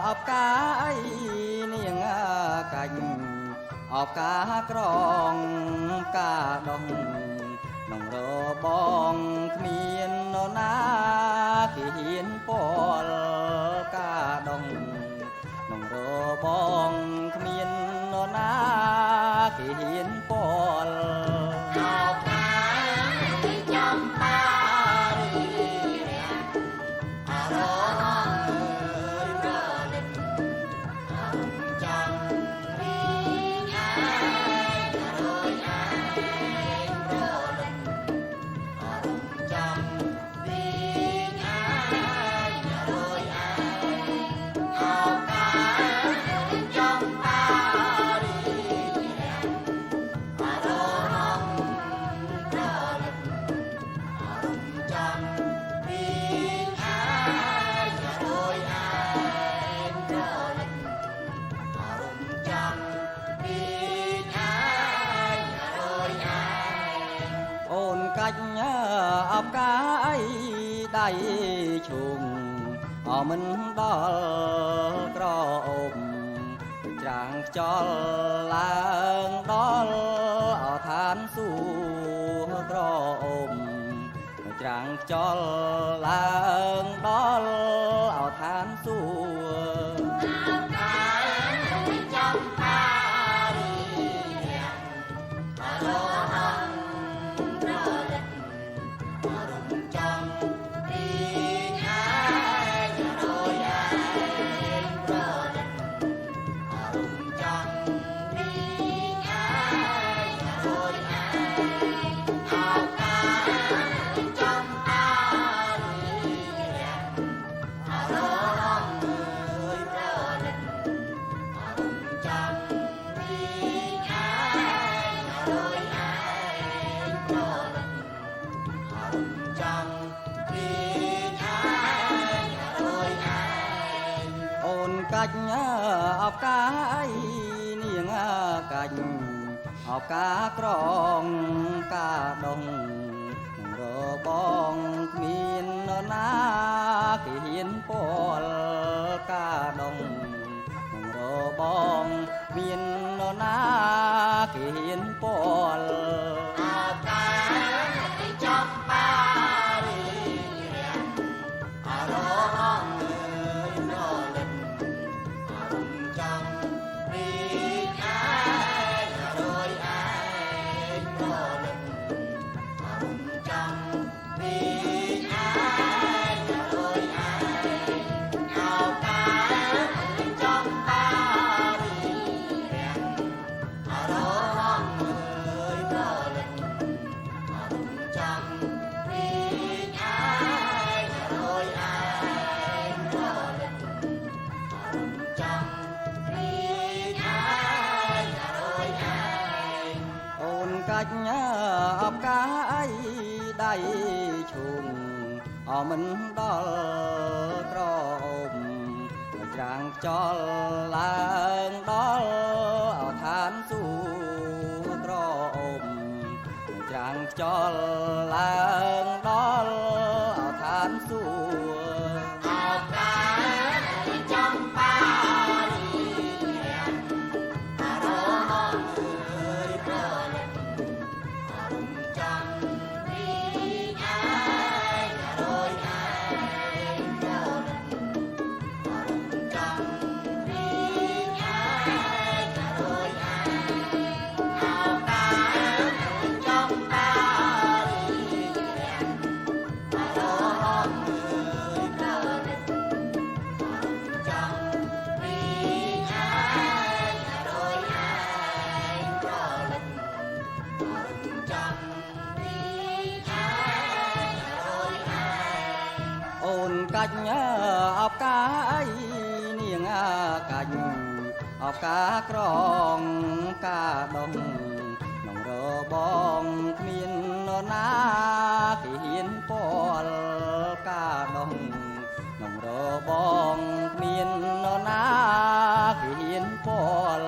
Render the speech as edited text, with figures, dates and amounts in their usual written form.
อบกายเนียงกัญออบกากรองกาดองน้องรอบองเมียนนนาขี้หินปอลกาดองน้องรอบองเมียนนนาขี้หินปอลอบกายได้ชุมmình đó cỏ ôm chàng cho làng đó ở than su cỏ ôm chàng cho làng đó ở than su cành ọc cái niềng cành ọc cá krong cá đồng rô bong miên na kỳ hiến pol cá đồng rô bong miên na kỳ hiến pol ọc cái đầy chuồng mình đó cỏ ôm chàng cho làng đó than su cỏ ôm chàng cho làng đó than su cành ọc cá niềng cành ọc cá krong cá đồng nòng rơ bong miên na kỳ hiến pol cá đồng nòng rơ bong miên na kỳ hiến pol